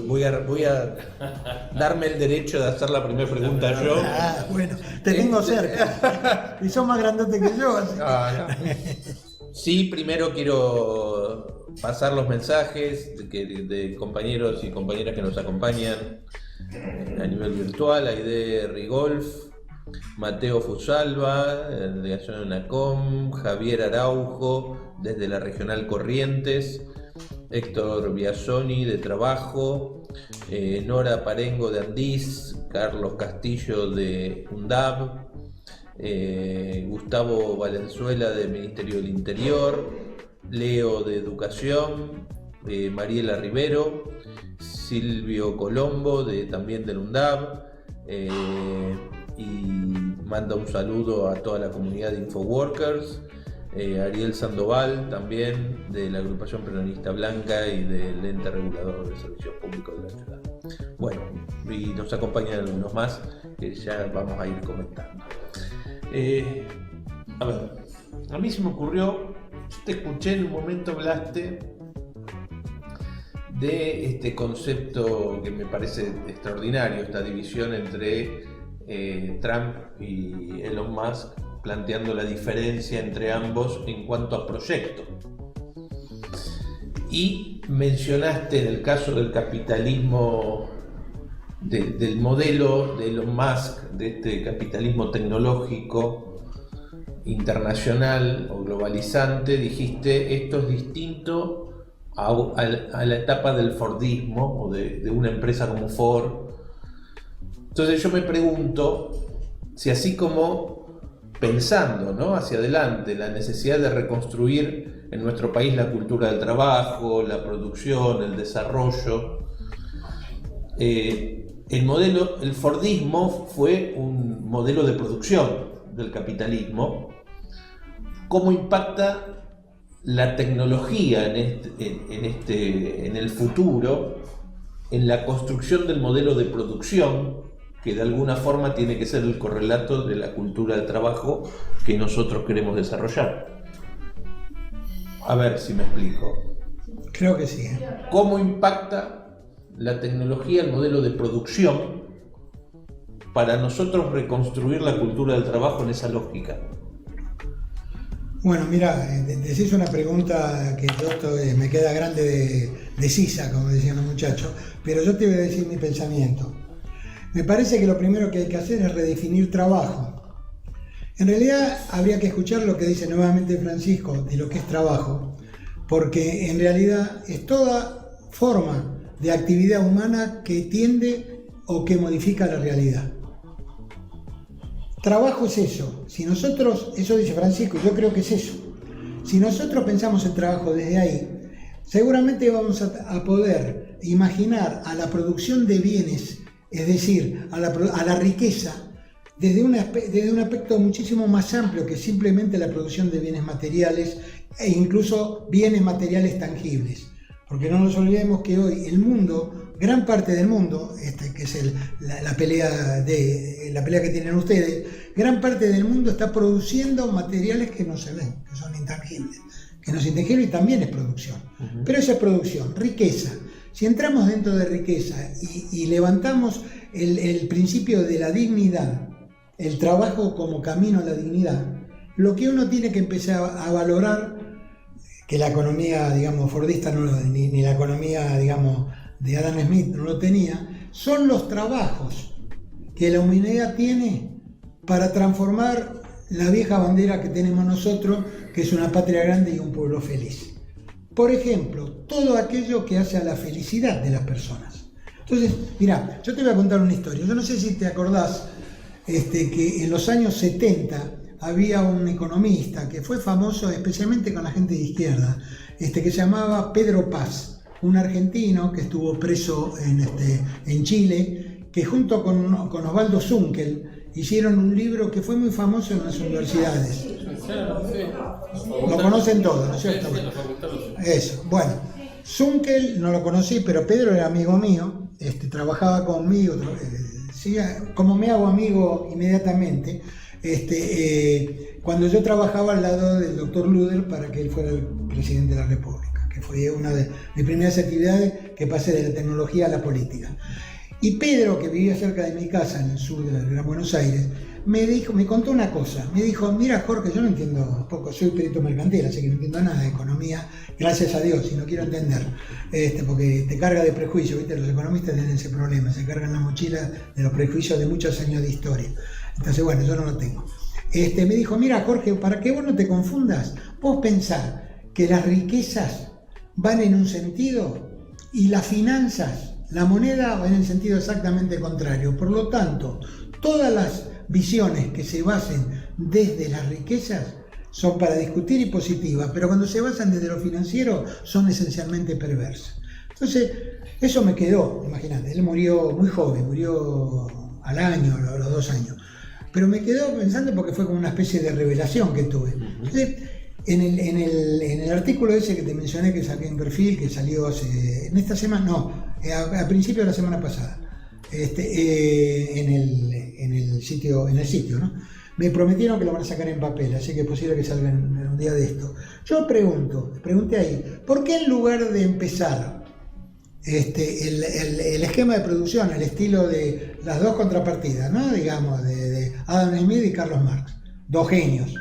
voy a darme el derecho de hacer la primera pregunta yo. Bueno, te tengo cerca. Y sos más grandote que yo. Así. No. Sí, primero quiero pasar los mensajes de compañeros y compañeras que nos acompañan a nivel virtual. Aide Rigolf, Mateo Fusalva, delegación de UNACOM, Javier Araujo, desde la Regional Corrientes, Héctor Biasoni de Trabajo, Nora Parengo de Andís, Carlos Castillo de UNDAB, Gustavo Valenzuela del Ministerio del Interior, Leo de Educación, Mariela Rivero, Silvio Colombo también del UNDAB, y manda un saludo a toda la comunidad de Infoworkers. Ariel Sandoval también de la agrupación peronista blanca y del ente regulador de servicios públicos de la ciudad. Bueno, y nos acompañan algunos más que ya vamos a ir comentando. A ver, a mí se me ocurrió, yo te escuché en un momento, hablaste de este concepto que me parece extraordinario, esta división entre Trump y Elon Musk, planteando la diferencia entre ambos en cuanto a proyectos. Y mencionaste en el caso del capitalismo, del modelo de Elon Musk, de este capitalismo tecnológico internacional o globalizante, dijiste esto es distinto a la etapa del Fordismo o de una empresa como Ford. Entonces yo me pregunto si así como pensando, ¿no?, hacia adelante la necesidad de reconstruir en nuestro país la cultura del trabajo, la producción, el desarrollo, el Fordismo fue un modelo de producción del capitalismo. ¿Cómo impacta la tecnología en el futuro en la construcción del modelo de producción, que de alguna forma tiene que ser el correlato de la cultura del trabajo que nosotros queremos desarrollar? A ver si me explico. Creo que sí. ¿Cómo impacta la tecnología el modelo de producción para nosotros reconstruir la cultura del trabajo en esa lógica? Bueno, mira, decís una pregunta que yo me queda grande de sisa, como decían los muchachos, pero yo te voy a decir mi pensamiento. Me parece que lo primero que hay que hacer es redefinir trabajo. En realidad habría que escuchar lo que dice nuevamente Francisco de lo que es trabajo, porque en realidad es toda forma de actividad humana que tiende o que modifica la realidad. Trabajo es eso. Si nosotros, eso dice Francisco, yo creo que es eso. Si nosotros pensamos el trabajo desde ahí, seguramente vamos a poder imaginar a la producción de bienes, es decir, a la riqueza, desde un aspecto muchísimo más amplio que simplemente la producción de bienes materiales e incluso bienes materiales tangibles. Porque no nos olvidemos que hoy el mundo, gran parte del mundo, que es la pelea que tienen ustedes, gran parte del mundo está produciendo materiales que no se ven, que son intangibles. Que no es intangible y también es producción. Pero esa es producción, riqueza. Si entramos dentro de riqueza y levantamos el principio de la dignidad, el trabajo como camino a la dignidad, lo que uno tiene que empezar a valorar, que la economía, digamos, fordista ni la economía, digamos, de Adam Smith no lo tenía, son los trabajos que la humanidad tiene para transformar la vieja bandera que tenemos nosotros, que es una patria grande y un pueblo feliz. Por ejemplo, todo aquello que hace a la felicidad de las personas. Entonces, mirá, yo te voy a contar una historia. Yo no sé si te acordás que en los años 70 había un economista que fue famoso especialmente con la gente de izquierda, que se llamaba Pedro Paz, un argentino que estuvo preso en Chile, que junto con Osvaldo Zunkel hicieron un libro que fue muy famoso en las universidades. Lo conocen todos, ¿no es cierto? Eso, bueno, Zunkel no lo conocí, pero Pedro era amigo mío, trabajaba conmigo, como me hago amigo inmediatamente, cuando yo trabajaba al lado del doctor Luder para que él fuera el presidente de la República, que fue una de mis primeras actividades que pasé de la tecnología a la política. Y Pedro, que vivía cerca de mi casa en el sur de la Gran Buenos Aires, me contó una cosa. Me dijo, mira Jorge, yo no entiendo poco, soy perito mercantil, así que no entiendo nada de economía, gracias a Dios, y no quiero entender, porque te carga de prejuicios, ¿viste? Los economistas tienen ese problema, se cargan la mochila de los prejuicios de muchos años de historia. Entonces, bueno, yo no lo tengo. Me dijo, mira Jorge, para que vos no te confundas, vos pensás que las riquezas van en un sentido y las finanzas, la moneda, va en el sentido exactamente contrario. Por lo tanto, todas las visiones que se basen desde las riquezas son para discutir y positivas, pero cuando se basan desde lo financiero son esencialmente perversas. Entonces, eso me quedó, imagínate, él murió muy joven, murió al año, a los 2 años, pero me quedó pensando porque fue como una especie de revelación que tuve. Entonces, en el artículo ese que te mencioné que saqué en Perfil, que salió en esta semana, a principio de la semana pasada, en el sitio, ¿no? Me prometieron que lo van a sacar en papel, así que es posible que salga en un día de esto. Yo pregunté ahí, ¿por qué en lugar de empezar el esquema de producción al estilo de las dos contrapartidas, ¿no? Digamos, de Adam Smith y Carlos Marx, dos genios,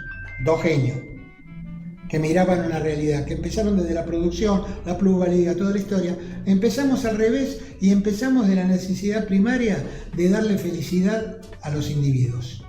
que miraban una realidad, que empezaron desde la producción, la plusvalía, toda la historia, empezamos al revés y empezamos de la necesidad primaria de darle felicidad a los individuos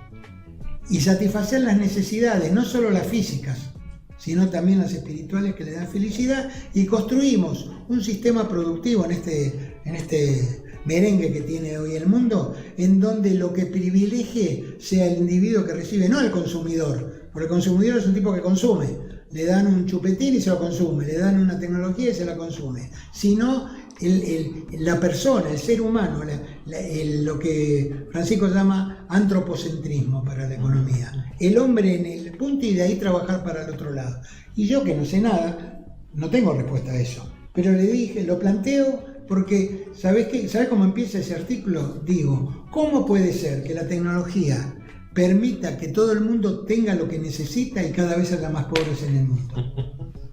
y satisfacer las necesidades, no solo las físicas, sino también las espirituales que le dan felicidad, y construimos un sistema productivo en este merengue que tiene hoy el mundo, en donde lo que privilegie sea el individuo que recibe, no el consumidor, porque el consumidor es un tipo que consume, le dan un chupetín y se lo consume, le dan una tecnología y se la consume, sino la persona, el ser humano, lo que Francisco llama antropocentrismo para la economía, el hombre en el punto y de ahí trabajar para el otro lado. Y yo, que no sé nada, no tengo respuesta a eso, pero le dije, lo planteo porque, ¿sabés cómo empieza ese artículo? Digo, ¿cómo puede ser que la tecnología permita que todo el mundo tenga lo que necesita y cada vez haya más pobres en el mundo?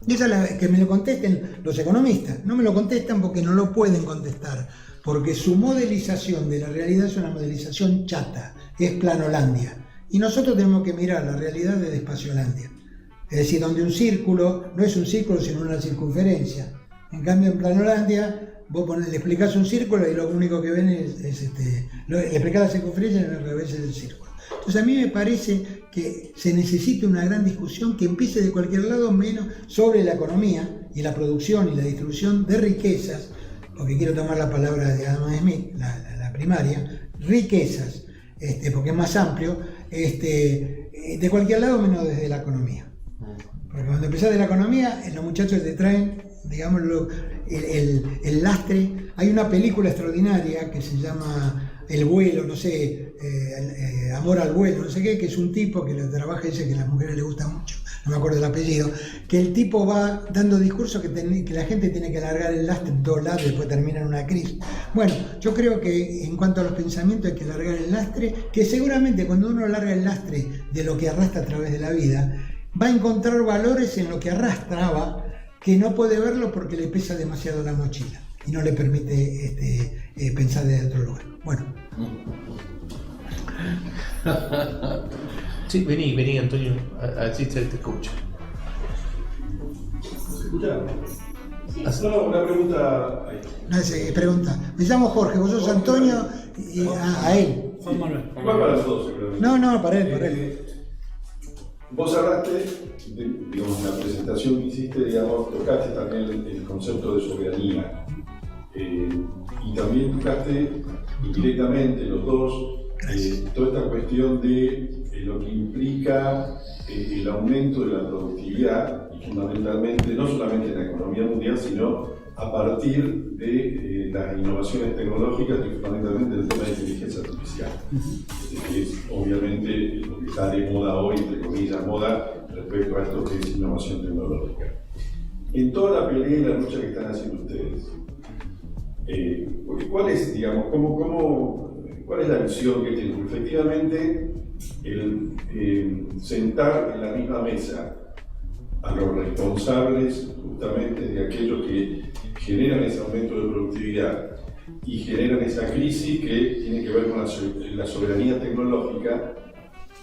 Y esa es que me lo contesten los economistas. No me lo contestan porque no lo pueden contestar, porque su modelización de la realidad es una modelización chata, es planolandia. Y nosotros tenemos que mirar la realidad desde espaciolandia. Es decir, donde un círculo no es un círculo sino una circunferencia. En cambio, en planolandia, vos le explicás un círculo y lo único que ven le explicás la circunferencia y al revés es el círculo. Entonces a mí me parece que se necesita una gran discusión que empiece de cualquier lado menos sobre la economía y la producción y la distribución de riquezas, porque quiero tomar la palabra de Adam Smith, la primaria, riquezas, porque es más amplio, de cualquier lado menos desde la economía. Porque cuando empezás de la economía, los muchachos te traen, digámoslo, el lastre. Hay una película extraordinaria que se llama El vuelo, no sé, Amor al vuelo, no sé qué, que es un tipo que trabaja, dice que a las mujeres les gusta mucho, no me acuerdo el apellido, que el tipo va dando discursos que la gente tiene que alargar el lastre en todos lados y después termina en una crisis. Bueno, yo creo que en cuanto a los pensamientos hay que alargar el lastre, que seguramente cuando uno alarga el lastre de lo que arrastra a través de la vida, va a encontrar valores en lo que arrastraba, que no puede verlo porque le pesa demasiado la mochila y no le permite pensar desde otro lugar. Bueno. Sí, vení Antonio, así te escucho. ¿Se escucha? Sí. No, una pregunta ahí. No, pregunta. Me llamo Jorge, vos sos Antonio y a él. Juan Manuel. Igual para los dos, seguramente. No, para él. Vos hablaste, digamos, en la presentación que hiciste, digamos, tocaste también el concepto de soberanía. Y también tocaste indirectamente los dos toda esta cuestión de lo que implica el aumento de la productividad, y fundamentalmente, no solamente en la economía mundial, sino a partir de las innovaciones tecnológicas y fundamentalmente el tema de inteligencia artificial, que es obviamente lo que está de moda hoy, entre comillas, moda respecto a esto que es innovación tecnológica. En toda la pelea y la lucha que están haciendo ustedes, porque ¿cuál es, digamos, cuál es la visión que tienen? Porque efectivamente, el sentar en la misma mesa a los responsables justamente de aquellos que generan ese aumento de productividad y generan esa crisis que tiene que ver con la soberanía tecnológica,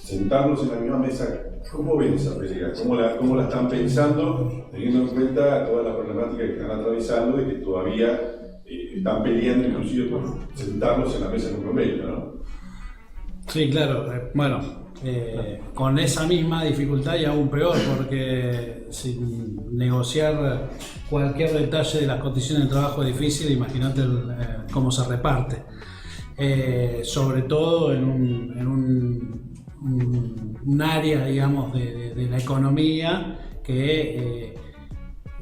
sentarnos en la misma mesa. ¿Cómo ven esa pelea? ¿Cómo la están pensando, teniendo en cuenta toda la problemática que están atravesando de que todavía están peleando inclusive por sentarnos en la mesa en un convenio, ¿no? Sí, claro. Bueno, con esa misma dificultad y aún peor, porque sin negociar cualquier detalle de las condiciones de trabajo es difícil. Imagínate cómo se reparte. Sobre todo en un área, digamos, de la economía que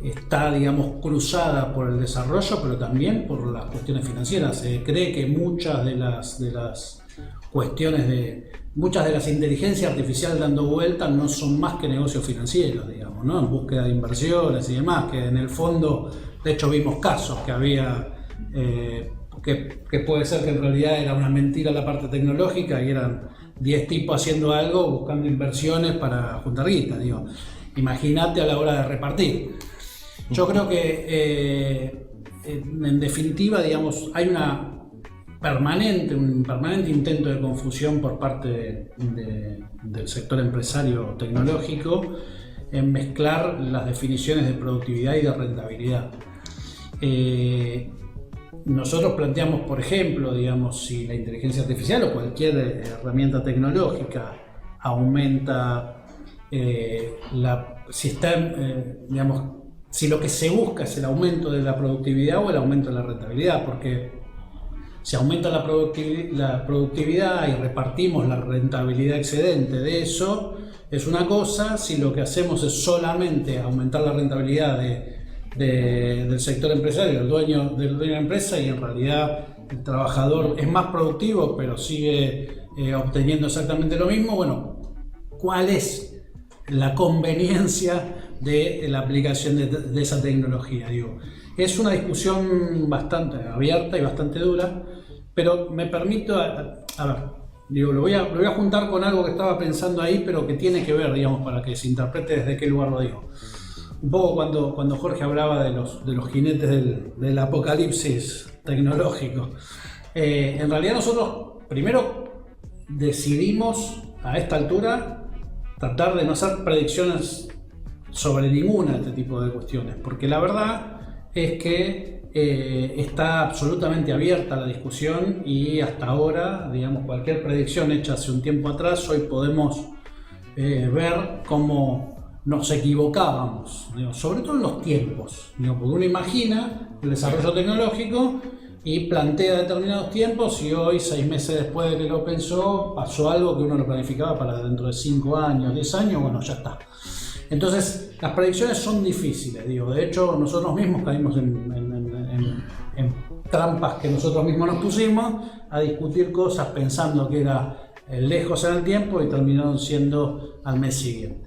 está, digamos, cruzada por el desarrollo, pero también por las cuestiones financieras. Se cree que muchas de las cuestiones muchas de las inteligencias artificiales dando vueltas no son más que negocios financieros, digamos, ¿no? En búsqueda de inversiones y demás, que en el fondo, de hecho vimos casos que había, que puede ser que en realidad era una mentira la parte tecnológica y eran 10 tipos haciendo algo, buscando inversiones para juntar guita, digo. Imagínate a la hora de repartir. Yo creo que, en definitiva, digamos, hay un permanente intento de confusión por parte del sector empresario tecnológico en mezclar las definiciones de productividad y de rentabilidad. Nosotros planteamos, por ejemplo, digamos, si la inteligencia artificial o cualquier herramienta tecnológica aumenta si lo que se busca es el aumento de la productividad o el aumento de la rentabilidad, porque si aumenta la productividad y repartimos la rentabilidad excedente de eso, es una cosa. Si lo que hacemos es solamente aumentar la rentabilidad del sector empresario, del dueño de la empresa, y en realidad el trabajador es más productivo pero sigue obteniendo exactamente lo mismo, bueno, ¿cuál es la conveniencia de la aplicación de esa tecnología? Digo, es una discusión bastante abierta y bastante dura, pero me permito, lo voy a juntar con algo que estaba pensando ahí, pero que tiene que ver, digamos, para que se interprete desde qué lugar lo digo. Un poco cuando Jorge hablaba de los jinetes del apocalipsis tecnológico. En realidad nosotros primero decidimos a esta altura tratar de no hacer predicciones sobre ninguna de este tipo de cuestiones, porque la verdad es que está absolutamente abierta la discusión y hasta ahora, digamos, cualquier predicción hecha hace un tiempo atrás, hoy podemos ver cómo nos equivocábamos, digo, sobre todo en los tiempos, digo, porque uno imagina el desarrollo tecnológico y plantea determinados tiempos y hoy, 6 meses después de que lo pensó, pasó algo que uno lo planificaba para dentro de 5 años, 10 años, bueno, ya está. Entonces, las predicciones son difíciles, digo. De hecho, nosotros mismos caímos en trampas que nosotros mismos nos pusimos a discutir cosas pensando que era lejos en el tiempo y terminaron siendo al mes siguiente.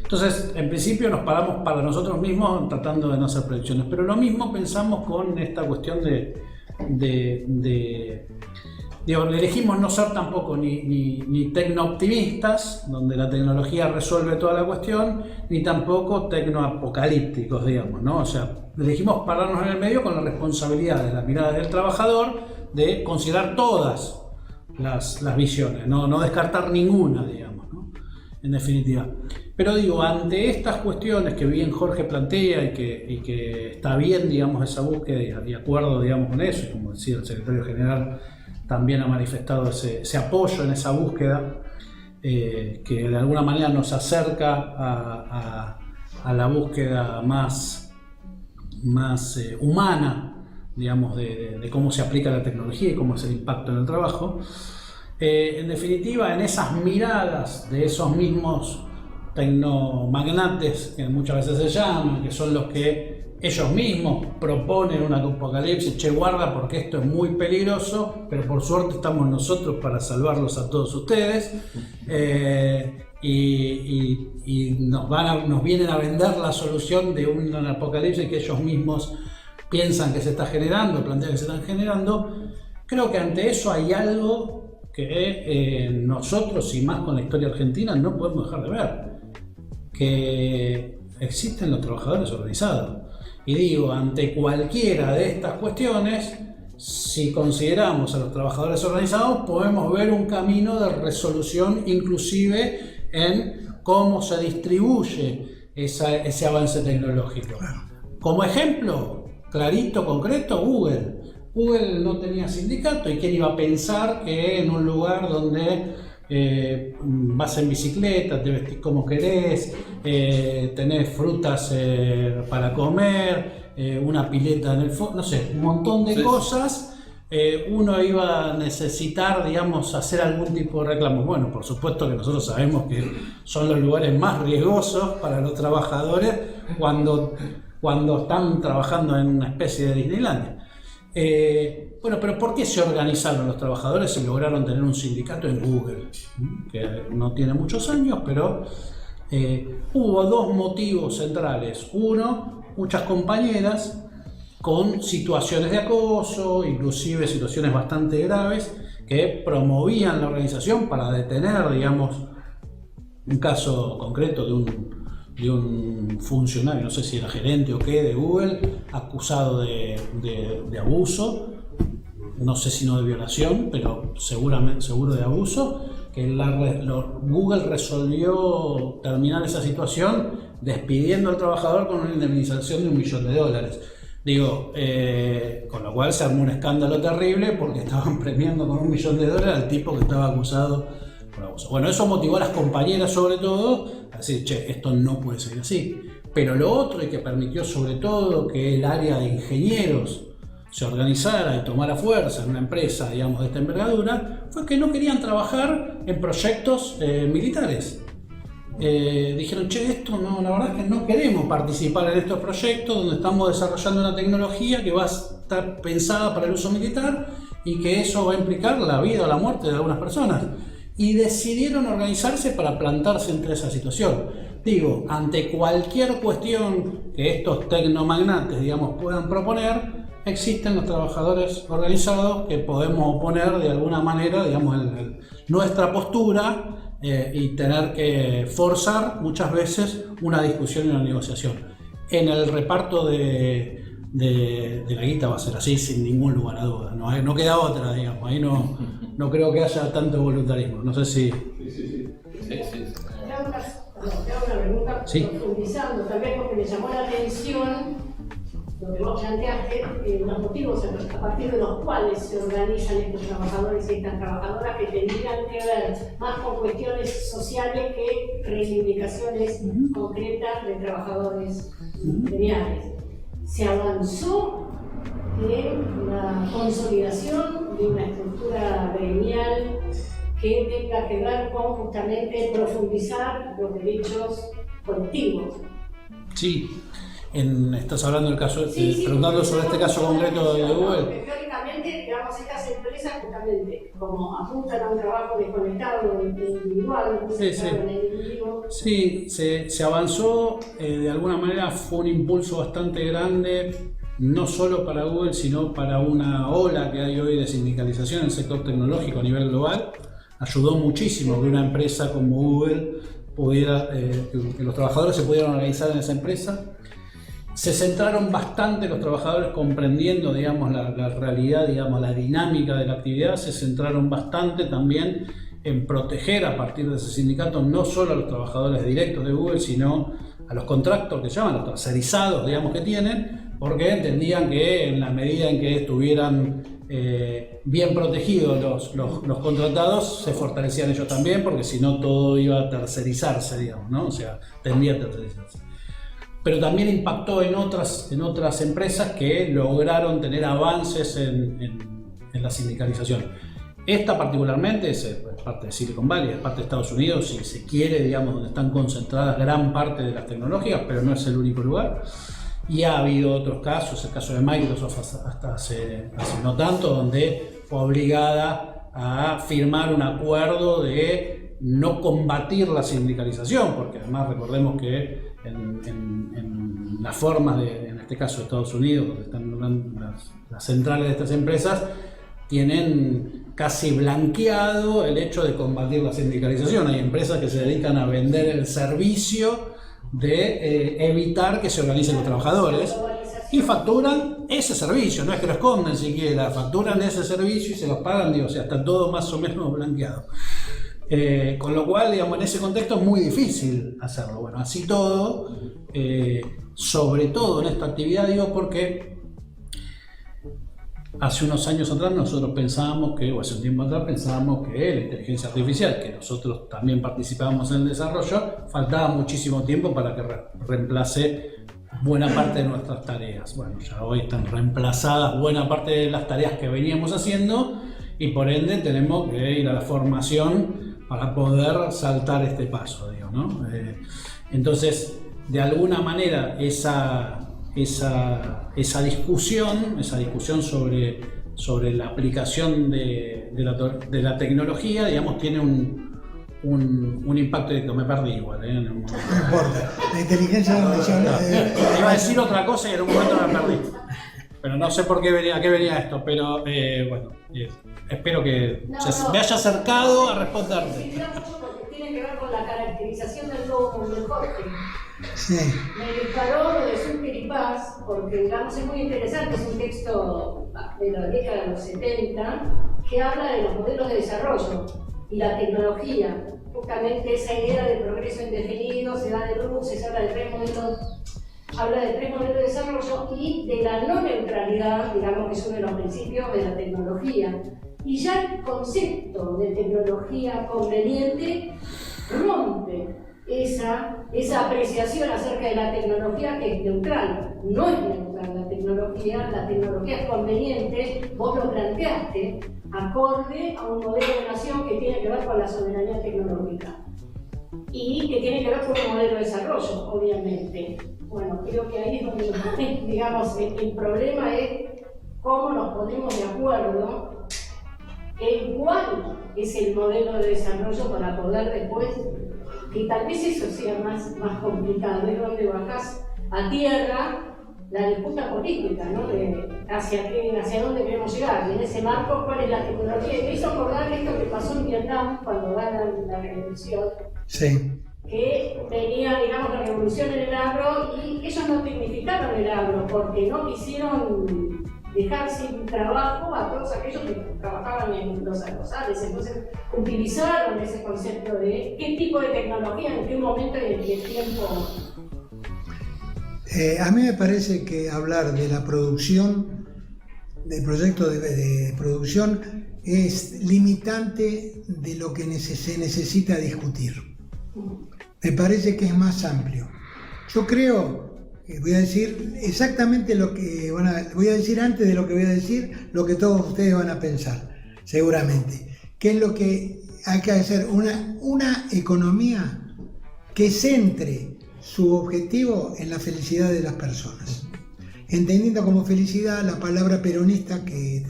Entonces, en principio nos paramos para nosotros mismos tratando de no hacer predicciones, pero lo mismo pensamos con esta cuestión elegimos no ser tampoco ni tecno-optimistas, donde la tecnología resuelve toda la cuestión, ni tampoco tecno-apocalípticos, digamos, ¿no? O sea, elegimos pararnos en el medio con la responsabilidad de la mirada del trabajador de considerar todas las visiones, no descartar ninguna, digamos, ¿no? En definitiva. Pero digo, ante estas cuestiones que bien Jorge plantea y que está bien, digamos, esa búsqueda y de acuerdo, digamos, con eso, y como decía el secretario general, también ha manifestado ese apoyo en esa búsqueda, que de alguna manera nos acerca a la búsqueda más humana, digamos, de cómo se aplica la tecnología y cómo es el impacto en el trabajo. En definitiva, en esas miradas de esos mismos tecnomagnates, que muchas veces se llaman, que son los que ellos mismos proponen un apocalipsis, che, guarda porque esto es muy peligroso, pero por suerte estamos nosotros para salvarlos a todos ustedes, y nos vienen a vender la solución de un apocalipsis que ellos mismos piensan que se está generando, plantean que se están generando. Creo que ante eso hay algo que nosotros, y más con la historia argentina, no podemos dejar de ver, que existen los trabajadores organizados. Y digo, ante cualquiera de estas cuestiones, si consideramos a los trabajadores organizados, podemos ver un camino de resolución, inclusive en cómo se distribuye ese avance tecnológico. Como ejemplo, clarito, concreto, Google. Google no tenía sindicato, y quién iba a pensar que en un lugar donde vas en bicicleta, te vestís como querés, tenés frutas para comer, una pileta en el fondo, no sé, un montón de cosas, uno iba a necesitar, digamos, hacer algún tipo de reclamo. Bueno, por supuesto que nosotros sabemos que son los lugares más riesgosos para los trabajadores cuando están trabajando en una especie de Disneylandia. Bueno, pero ¿por qué se organizaron los trabajadores y lograron tener un sindicato en Google? Que no tiene muchos años, pero hubo dos motivos centrales. Uno, muchas compañeras con situaciones de acoso, inclusive situaciones bastante graves, que promovían la organización para detener, digamos, un caso concreto de un funcionario, no sé si era gerente o qué, de Google, acusado de abuso, no sé si no de violación, pero seguro de abuso, que Google resolvió terminar esa situación despidiendo al trabajador con una indemnización de $1 millón. Digo, con lo cual se armó un escándalo terrible porque estaban premiando con $1 millón al tipo que estaba acusado por abuso. Bueno, eso motivó a las compañeras sobre todo a decir, che, esto no puede ser así. Pero lo otro, y que permitió sobre todo que el área de ingenieros se organizara y tomara fuerza en una empresa, digamos, de esta envergadura, fue que no querían trabajar en proyectos militares. Dijeron, che, esto no, la verdad es que no queremos participar en estos proyectos donde estamos desarrollando una tecnología que va a estar pensada para el uso militar y que eso va a implicar la vida o la muerte de algunas personas. Y decidieron organizarse para plantarse entre esa situación. Digo, ante cualquier cuestión que estos tecnomagnates, digamos, puedan proponer, existen los trabajadores organizados que podemos oponer de alguna manera, digamos, nuestra postura y tener que forzar muchas veces una discusión y una negociación. En el reparto de la guita va a ser así sin ningún lugar a dudas, no queda otra, digamos, ahí no creo que haya tanto voluntarismo, no sé si... Sí. Te hago una pregunta, profundizando, tal vez porque me llamó la atención lo que vos planteaste, los motivos a partir de los cuales se organizan estos trabajadores y estas trabajadoras, que tendrían que ver más con cuestiones sociales que reivindicaciones concretas de trabajadores gremiales. Se avanzó en la consolidación de una estructura gremial que tenga que ver con justamente profundizar los derechos colectivos. Sí. Estás hablando del caso, Sí, preguntando sobre este caso concreto de Google. Teóricamente, digamos, estas empresas justamente como apuntan a un trabajo desconectado, individual, en el individuo. Sí, se avanzó, de alguna manera fue un impulso bastante grande, no solo para Google, sino para una ola que hay hoy de sindicalización en el sector tecnológico a nivel global. Ayudó muchísimo que una empresa como Google pudiera, que los trabajadores se pudieran organizar en esa empresa. Se centraron bastante los trabajadores comprendiendo, digamos, la realidad, digamos, la dinámica de la actividad. Se centraron bastante también en proteger a partir de ese sindicato no solo a los trabajadores directos de Google, sino a los contractors que llaman, los tercerizados, digamos, que tienen, porque entendían que en la medida en que estuvieran bien protegidos los contratados, se fortalecían ellos también, porque si no todo iba a tercerizarse, digamos, ¿no? O sea, tendía a tercerizarse. Pero también impactó en otras empresas que lograron tener avances en la sindicalización. Esta particularmente es parte de Silicon Valley, es parte de Estados Unidos, si se quiere, digamos, donde están concentradas gran parte de las tecnológicas, pero no es el único lugar. Y ha habido otros casos, el caso de Microsoft hasta hace no tanto, donde fue obligada a firmar un acuerdo de no combatir la sindicalización, porque además recordemos que en las formas en este caso de Estados Unidos, donde están las centrales de estas empresas, tienen casi blanqueado el hecho de combatir la sindicalización. Hay empresas que se dedican a vender el servicio de evitar que se organicen los trabajadores y facturan ese servicio, no es que lo esconden siquiera, facturan ese servicio y se los pagan, digo, o sea, está todo más o menos blanqueado. Con lo cual, digamos, en ese contexto es muy difícil hacerlo. Bueno, así todo, sobre todo en esta actividad, digo, porque hace unos años atrás nosotros pensábamos que, o hace un tiempo atrás pensábamos que la inteligencia artificial, que nosotros también participábamos en el desarrollo, faltaba muchísimo tiempo para que reemplace buena parte de nuestras tareas. Bueno, ya hoy están reemplazadas buena parte de las tareas que veníamos haciendo y por ende tenemos que ir a la formación para poder saltar este paso, digo, ¿no? Entonces, de alguna manera, esa discusión sobre la aplicación de la tecnología, digamos, tiene un impacto directo. Me perdí igual, No importa, la inteligencia artificial... Iba a decir otra cosa y en un momento me perdí. Pero no sé por qué a qué venía esto, pero bueno, espero que me haya acercado a responderte. Sí, porque tiene que ver con la caracterización del nuevo mundo, Jorge. Sí. Me disparó lo de Zucker y Paz, porque digamos es muy interesante, es un texto de la década de los 70 que habla de los modelos de desarrollo y la tecnología. Justamente esa idea de progreso indefinido se da de luces, habla de tres modelos de desarrollo y de la no neutralidad, digamos que es uno de los principios de la tecnología. Y ya el concepto de tecnología conveniente rompe esa apreciación acerca de la tecnología que es neutral. No es neutral la tecnología es conveniente, vos lo planteaste, acorde a un modelo de nación que tiene que ver con la soberanía tecnológica y que tiene que ver con un modelo de desarrollo, obviamente. Bueno, creo que ahí es donde, digamos, el problema es cómo nos ponemos de acuerdo en cuál es el modelo de desarrollo para poder después, que tal vez eso sea más complicado, es donde bajás a tierra la disputa política, ¿no? De hacia dónde queremos llegar, y en ese marco, cuál es la tecnología. Y me hizo acordar esto que pasó en Vietnam cuando ganan la revolución. Sí. Que venía, digamos, la revolución en el agro y ellos no tecnificaron el agro porque no quisieron dejar sin trabajo a todos aquellos que trabajaban en los arrozales. Entonces utilizaron ese concepto de qué tipo de tecnología, en qué momento y en qué tiempo. A mí me parece que hablar de la producción, del proyecto de producción, es limitante de lo que se necesita discutir. Me parece que es más amplio. Yo creo, voy a decir exactamente lo que voy a decir antes de lo que voy a decir, lo que todos ustedes van a pensar, seguramente. ¿Qué es lo que hay que hacer? Una economía que centre su objetivo en la felicidad de las personas. Entendiendo como felicidad la palabra peronista que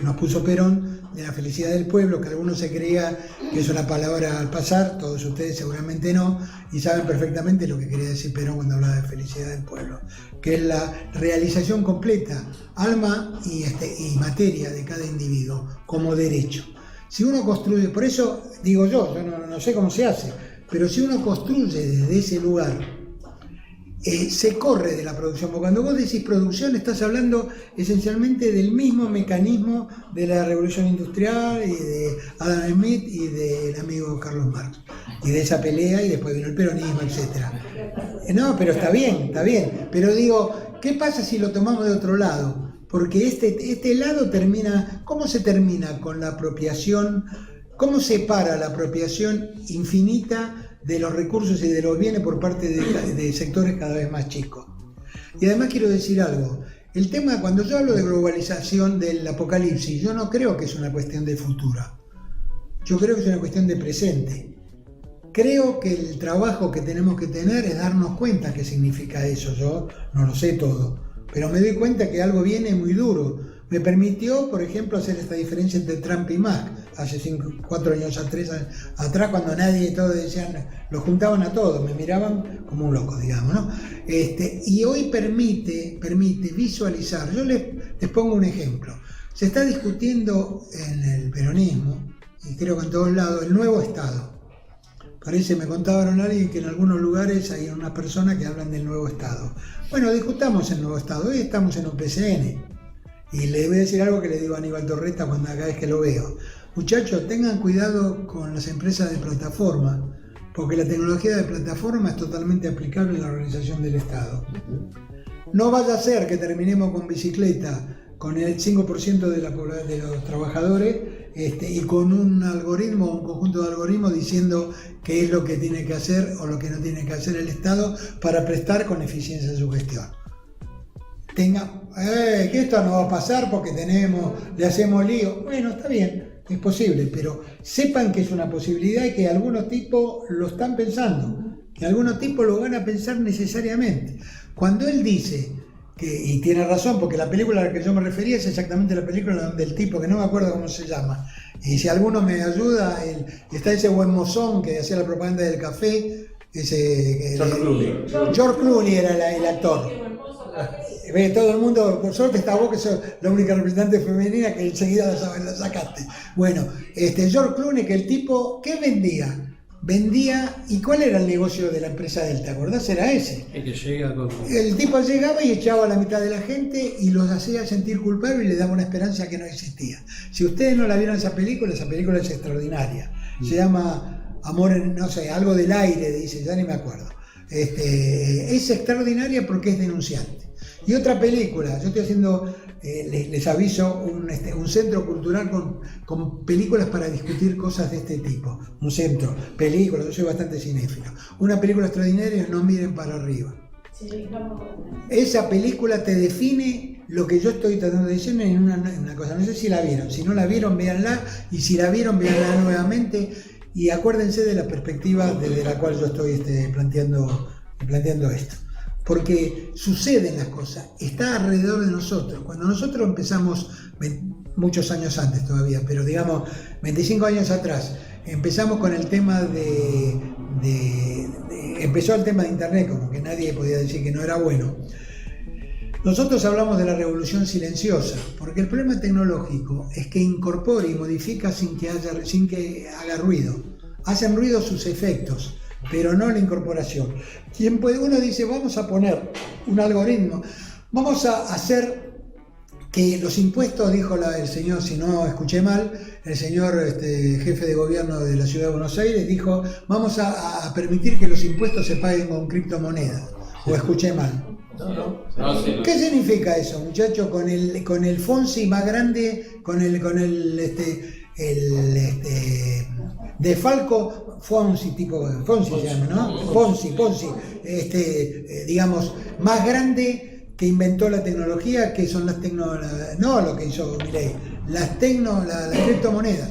nos puso Perón, de la felicidad del pueblo, que algunos se creía que es una palabra al pasar, todos ustedes seguramente no, y saben perfectamente lo que quería decir Perón cuando hablaba de felicidad del pueblo, que es la realización completa, alma y materia de cada individuo, como derecho. Si uno construye, por eso digo yo no sé cómo se hace, pero si uno construye desde ese lugar, se corre de la producción, porque cuando vos decís producción estás hablando esencialmente del mismo mecanismo de la revolución industrial y de Adam Smith y del amigo Carlos Marx, y de esa pelea, y después vino el peronismo, etc. No, pero está bien, pero digo, ¿qué pasa si lo tomamos de otro lado? Porque este lado termina, ¿cómo se termina con la apropiación? ¿Cómo separa la apropiación infinita de los recursos y de los bienes por parte de sectores cada vez más chicos? Y además quiero decir algo, el tema, cuando yo hablo de globalización, del apocalipsis, yo no creo que es una cuestión de futuro, yo creo que es una cuestión de presente. Creo que el trabajo que tenemos que tener es darnos cuenta qué significa eso. Yo no lo sé todo, pero me doy cuenta que algo viene muy duro. Me permitió, por ejemplo, hacer esta diferencia entre Trump y Musk hace 4 años atrás, cuando nadie, todos decían, los juntaban a todos, me miraban como un loco, digamos, ¿no? Y hoy permite visualizar. Yo les pongo un ejemplo. Se está discutiendo en el peronismo, y creo que en todos lados, el nuevo Estado. Parece, me contaron alguien que en algunos lugares hay unas personas que hablan del nuevo Estado. Bueno, discutamos el nuevo Estado. Hoy estamos en UPCN. Y le voy a decir algo que le digo a Aníbal Torreta cuando cada vez que lo veo. Muchachos, tengan cuidado con las empresas de plataforma, porque la tecnología de plataforma es totalmente aplicable en la organización del Estado. No vaya a ser que terminemos con bicicleta con el 5% de los trabajadores y con un algoritmo, un conjunto de algoritmos diciendo qué es lo que tiene que hacer o lo que no tiene que hacer el Estado para prestar con eficiencia su gestión. Que esto no va a pasar porque le hacemos lío. Bueno, está bien, es posible, pero sepan que es una posibilidad y que algunos tipos lo están pensando, que algunos tipos lo van a pensar necesariamente. Cuando él dice y tiene razón, porque la película a la que yo me refería es exactamente la película donde el tipo, que no me acuerdo cómo se llama, y si alguno me ayuda, está ese buen mozón que hacía la propaganda del café, George Clooney. George Clooney era el actor. Todo el mundo, por suerte está vos que sos la única representante femenina que enseguida la sacaste. Bueno, George Clooney, que el tipo, ¿qué vendía? ¿Y cuál era el negocio de la empresa de él? ¿Te acordás? Era ese. El tipo llegaba y echaba a la mitad de la gente y los hacía sentir culpables y le daba una esperanza que no existía. Si ustedes no la vieron esa película es extraordinaria. Se llama Amor no sé, algo del aire, dice, ya ni me acuerdo. Es extraordinaria porque es denunciante. Y otra película, yo estoy haciendo, les aviso, un centro cultural con películas para discutir cosas de este tipo. Un centro, películas, yo soy bastante cinéfilo. Una película extraordinaria es No miren para arriba. Sí, no. Esa película te define lo que yo estoy tratando de decir en una cosa. No sé si la vieron, si no la vieron, véanla, y si la vieron, véanla nuevamente, y acuérdense de la perspectiva desde la cual yo estoy planteando esto. Porque suceden las cosas, está alrededor de nosotros. Cuando nosotros empezamos, muchos años antes todavía, pero digamos 25 años atrás, empezamos con el tema empezó el tema de Internet, como que nadie podía decir que no era bueno. Nosotros hablamos de la revolución silenciosa, porque el problema tecnológico es que incorpora y modifica sin que haga ruido. Hacen ruido sus efectos, pero no la incorporación. Uno dice, vamos a poner un algoritmo, vamos a hacer que los impuestos, dijo el señor, si no escuché mal, el señor jefe de gobierno de la ciudad de Buenos Aires, dijo, vamos a permitir que los impuestos se paguen con criptomonedas, o escuché mal. No, sí. ¿Qué significa eso, muchachos? Con el Fonsi más grande, con el de Falco, Fonsi se llama, ¿no? Fonsi, digamos, más grande que inventó la tecnología, que son las no lo que hizo Milei, las criptomonedas.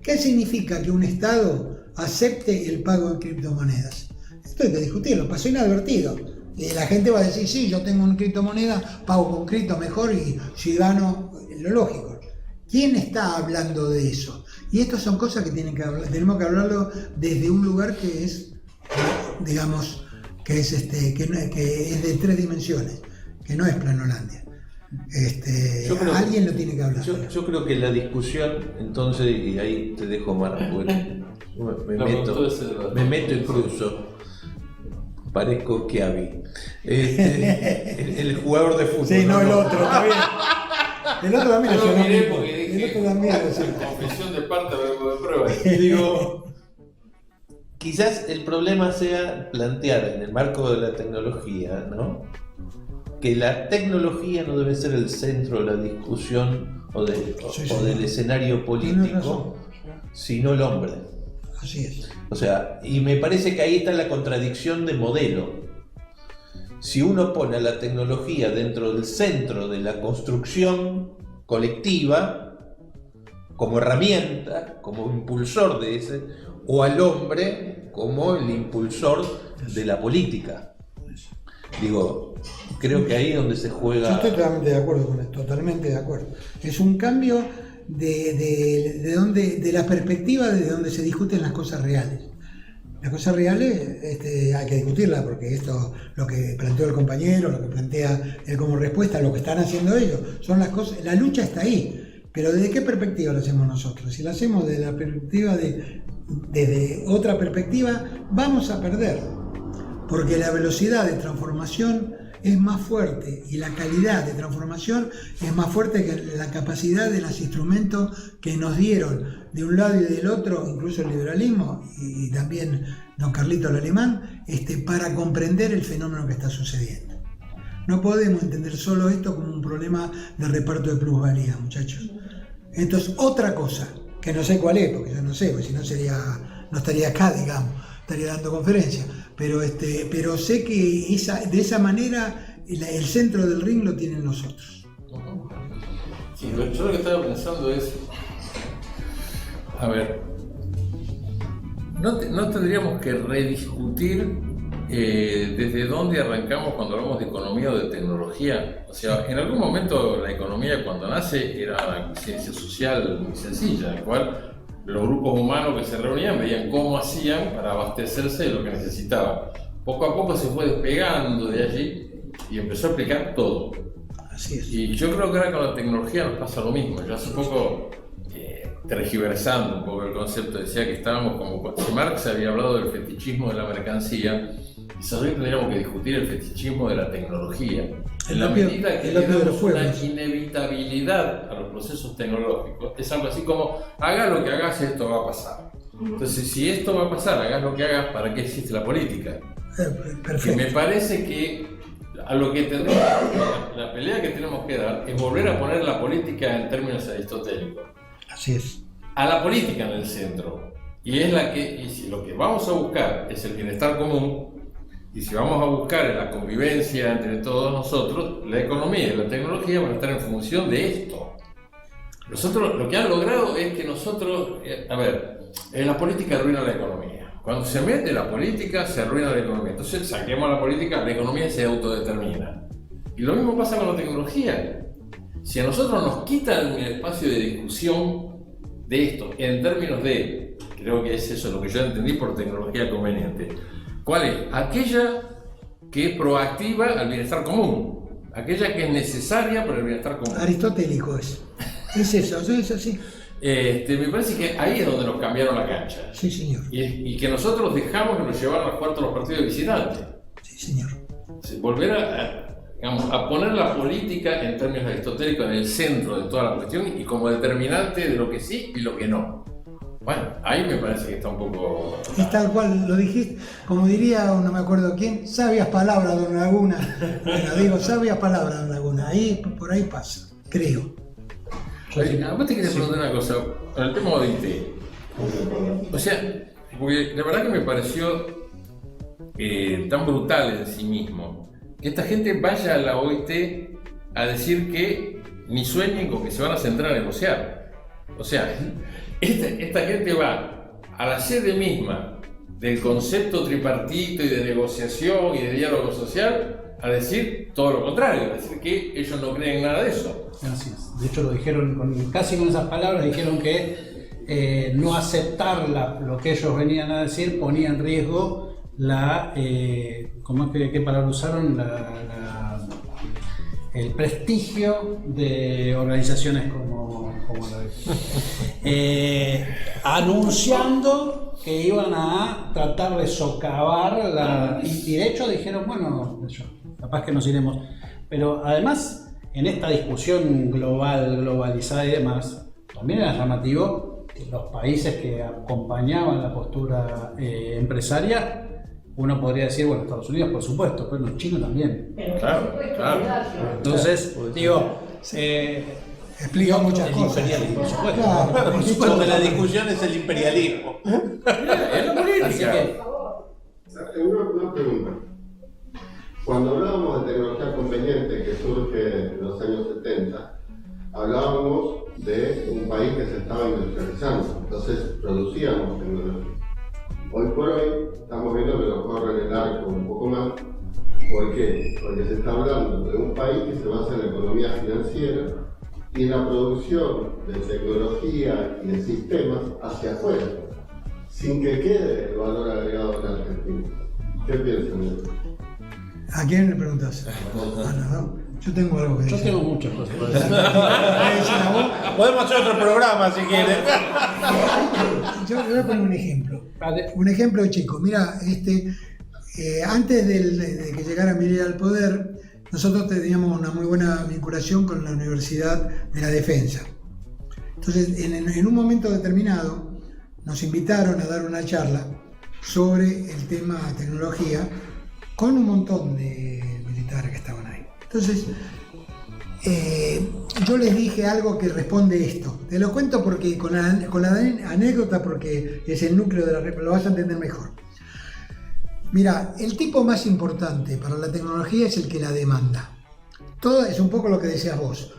¿Qué significa que un Estado acepte el pago en criptomonedas? Esto hay que discutirlo, pasó inadvertido. Y la gente va a decir, sí, yo tengo una criptomoneda, pago con cripto mejor y si gano, lo lógico. ¿Quién está hablando de eso? Y estas son cosas que tenemos que hablarlo desde un lugar que es, digamos, que es de 3 dimensiones, que no es Planolandia. Alguien lo tiene que hablar. Yo creo que la discusión, entonces, y ahí te dejo más, me meto y cruzo. Parezco Chiavi. El jugador de fútbol. Sí, no el otro, está bien. El otro también lo miré porque dije, confesión de parte de prueba. Digo, quizás el problema sea plantear en el marco de la tecnología, ¿no? Que la tecnología no debe ser el centro de la discusión o del escenario político, sino el hombre. Así es. O sea, y me parece que ahí está la contradicción de modelo. Si uno pone a la tecnología dentro del centro de la construcción colectiva, como herramienta, como impulsor de ese, o al hombre como el impulsor de la política. Digo, creo que ahí es donde se juega. Yo estoy totalmente de acuerdo con esto, totalmente de acuerdo. Es un cambio de la perspectiva de donde se discuten las cosas reales. Las cosas reales hay que discutirlas porque esto, lo que planteó el compañero, lo que plantea él como respuesta, lo que están haciendo ellos, son las cosas, la lucha está ahí, pero ¿desde qué perspectiva lo hacemos nosotros? Si lo hacemos desde la perspectiva de desde otra perspectiva, vamos a perder, porque la velocidad de transformación es más fuerte y la calidad de transformación es más fuerte que la capacidad de los instrumentos que nos dieron de un lado y del otro, incluso el liberalismo y también don Carlito el Alemán, para comprender el fenómeno que está sucediendo. No podemos entender solo esto como un problema de reparto de plusvalía, muchachos. Esto es otra cosa, que no sé cuál es, porque yo no sé, porque si no no estaría acá, digamos, estaría dando conferencias. Pero sé que de esa manera el centro del ring lo tienen los otros. Sí, yo lo que estaba pensando es, a ver, no tendríamos que rediscutir desde dónde arrancamos cuando hablamos de economía o de tecnología. O sea, en algún momento la economía cuando nace era una ciencia social muy sencilla, en la cual los grupos humanos que se reunían veían cómo hacían para abastecerse de lo que necesitaban. Poco a poco se fue despegando de allí y empezó a aplicar todo. Así es. Y yo creo que ahora con la tecnología nos pasa lo mismo. Yo hace poco, tergiversando un poco el concepto, decía que estábamos como si Marx había hablado del fetichismo de la mercancía, quizás hoy tendríamos que discutir el fetichismo de la tecnología. En la medida que le damos una inevitabilidad a los procesos tecnológicos, es algo así como, haga lo que hagas, esto va a pasar. Entonces, si esto va a pasar, hagas lo que hagas, ¿para qué existe la política? Perfecto. Que me parece que a lo que la pelea que tenemos que dar es volver a poner la política en términos aristotélicos. Así es. A la política en el centro. Y es y si lo que vamos a buscar es el bienestar común, y si vamos a buscar la convivencia entre todos nosotros, la economía y la tecnología van a estar en función de esto. Nosotros, lo que han logrado es que nosotros, la política arruina la economía. Cuando se mete la política, se arruina la economía. Entonces, saquemos la política, la economía se autodetermina. Y lo mismo pasa con la tecnología. Si a nosotros nos quitan el espacio de discusión de esto, en términos de, creo que es eso lo que yo entendí por tecnología conveniente, ¿cuál es? Aquella que es proactiva al bienestar común, aquella que es necesaria para el bienestar común. Aristotélico es eso, es así. Me parece que ahí es donde nos cambiaron la cancha. Sí, señor. Y que nosotros dejamos que nos llevaran a jugar todos los partidos de visitante. Sí, señor. Volver a poner la política en términos aristotélicos en el centro de toda la cuestión y como determinante de lo que sí y lo que no. Bueno, ahí me parece que está un poco... Es tal cual lo dijiste, como diría, no me acuerdo quién, sabias palabras, don Laguna. Bueno, digo, sabias palabras, don Laguna. Ahí, por ahí pasa, creo. Además te quería preguntar una cosa, con el tema OIT. O sea, porque la verdad que me pareció tan brutal en sí mismo que esta gente vaya a la OIT a decir que ni sueñen con que se van a sentar a negociar. O sea, esta gente va a la sede misma del concepto tripartito y de negociación y de diálogo social a decir todo lo contrario, a decir que ellos no creen nada de eso. Así es. De hecho lo dijeron casi con esas palabras, dijeron que no aceptar lo que ellos venían a decir ponía en riesgo ¿qué palabra usaron? El prestigio de organizaciones como la anunciando que iban a tratar de socavar y de hecho dijeron, bueno, capaz que nos iremos. Pero además, en esta discusión globalizada y demás, también era llamativo que los países que acompañaban la postura empresaria, uno podría decir, bueno, Estados Unidos por supuesto, pero los chinos también. Claro. Entonces, explica muchas cosas. Imperialismo. Por supuesto. Claro, Por supuesto, la discusión es el imperialismo. Es la política. Una pregunta. Cuando hablábamos de tecnología conveniente que surge en los años 70, hablábamos de un país que se estaba industrializando, entonces producíamos tecnología. Hoy por hoy estamos viendo que nos corren el arco un poco más. ¿Por qué? Porque se está hablando de un país que se basa en la economía financiera y en la producción de tecnología y de sistemas hacia afuera, sin que quede el valor agregado en la Argentina. ¿Qué piensan de eso? ¿A quién le preguntas? No. Yo tengo algo que decir. Yo tengo muchas cosas para decir. Podemos hacer otro programa si quieren. yo voy a poner un ejemplo. Un ejemplo chico. Mira, antes de que llegara Milei al poder, nosotros teníamos una muy buena vinculación con la Universidad de la Defensa. Entonces, en un momento determinado, nos invitaron a dar una charla sobre el tema tecnología con un montón de militares que estaban ahí. Entonces, yo les dije algo que responde esto. Te lo cuento porque con la anécdota, porque es el núcleo de lo vas a entender mejor. Mira, el tipo más importante para la tecnología es el que la demanda. Es un poco lo que decías vos.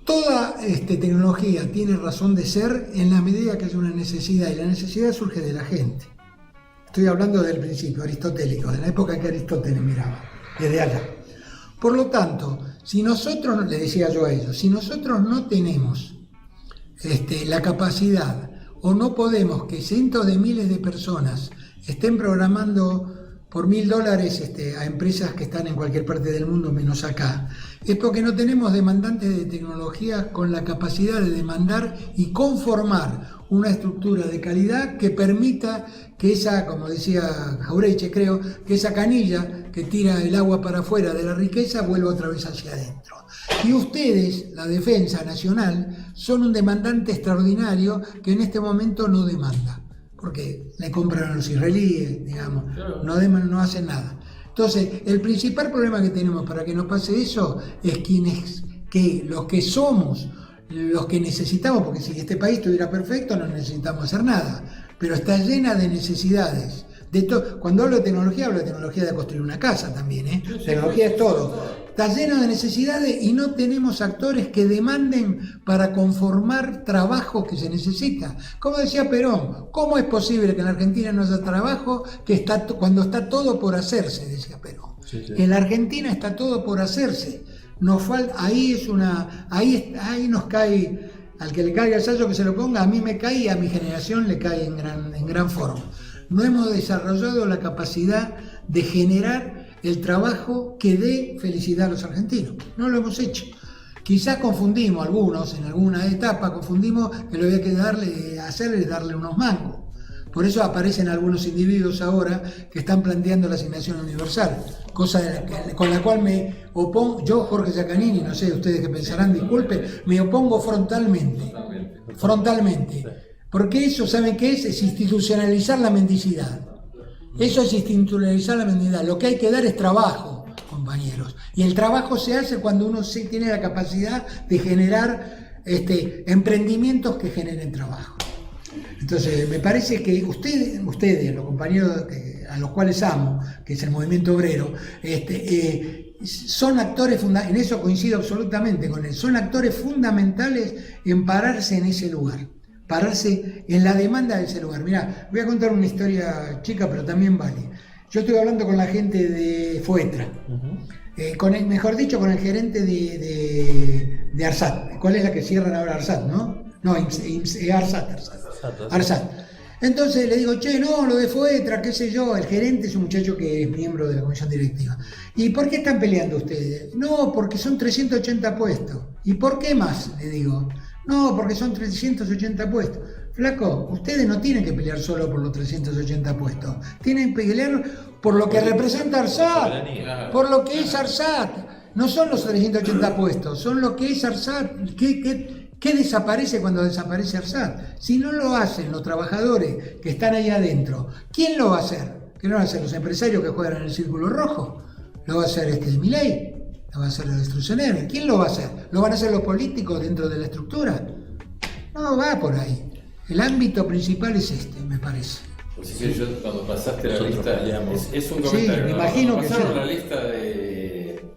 Toda tecnología tiene razón de ser en la medida que hay una necesidad, y la necesidad surge de la gente. Estoy hablando del principio aristotélico, de la época que Aristóteles miraba, desde allá. Por lo tanto, si nosotros, le decía yo a ellos, si nosotros no tenemos la capacidad o no podemos que cientos de miles de personas estén programando por $1000 a empresas que están en cualquier parte del mundo menos acá, es porque no tenemos demandantes de tecnología con la capacidad de demandar y conformar una estructura de calidad que permita que esa, como decía Jauretche, creo, que esa canilla que tira el agua para afuera de la riqueza vuelva otra vez hacia adentro. Y ustedes, la Defensa Nacional, son un demandante extraordinario que en este momento no demanda, porque le compran a los israelíes, digamos, no hacen nada. Entonces, el principal problema que tenemos para que no pase eso es que los que somos, los que necesitamos, porque si este país estuviera perfecto no necesitamos hacer nada, pero está llena de necesidades. Cuando hablo de tecnología de construir una casa también, ¿eh? Tecnología es todo. Está lleno de necesidades y no tenemos actores que demanden para conformar trabajo que se necesita. Como decía Perón, ¿cómo es posible que en la Argentina no haya trabajo cuando está todo por hacerse? Decía Perón. Sí. En la Argentina está todo por hacerse. Nos falta, ahí nos cae, al que le caiga el sayo que se lo ponga, a mí me cae y a mi generación le cae en gran forma. No hemos desarrollado la capacidad de generar el trabajo que dé felicidad a los argentinos. No lo hemos hecho. Quizás confundimos algunos, en alguna etapa confundimos que lo que había que hacerle es darle unos mangos. Por eso aparecen algunos individuos ahora que están planteando la asignación universal, cosa con la cual me opongo, yo, Jorge Giacanini, no sé ustedes qué pensarán, disculpen, me opongo frontalmente. Porque eso, ¿saben qué es? Es institucionalizar la mendicidad. Eso es institucionalizar la mendicidad. Lo que hay que dar es trabajo, compañeros. Y el trabajo se hace cuando uno tiene la capacidad de generar emprendimientos que generen trabajo. Entonces, me parece que ustedes, los compañeros a los cuales amo, que es el movimiento obrero, son actores fundamentales, en eso coincido absolutamente con él, son actores fundamentales en pararse en ese lugar. Pararse en la demanda de ese lugar. Mirá, voy a contar una historia chica, pero también vale. Yo estuve hablando con la gente de Foetra, con el gerente de ARSAT. ¿Cuál es la que cierran ahora? ARSAT, ¿no? No, ARSAT. Entonces le digo, lo de Foetra, qué sé yo, el gerente es un muchacho que es miembro de la comisión directiva. ¿Y por qué están peleando ustedes? No, porque son 380 puestos. ¿Y por qué más? Le digo. No, porque son 380 puestos. Flaco, ustedes no tienen que pelear solo por los 380 puestos. Tienen que pelear por lo que representa ARSAT, por lo que es ARSAT. No son los 380 puestos, son lo que es ARSAT. ¿Qué desaparece cuando desaparece ARSAT? Si no lo hacen los trabajadores que están ahí adentro, ¿quién lo va a hacer? ¿Qué no van a hacer los empresarios que juegan en el círculo rojo? ¿Lo va a hacer Milei? ¿Lo va a hacer la destruccionera? ¿Quién lo va a hacer? ¿Lo van a hacer los políticos dentro de la estructura? No va por ahí. El ámbito principal es me parece. Así que yo cuando pasaste la lista, es un comentario. Sí, me imagino que pasaron la lista de,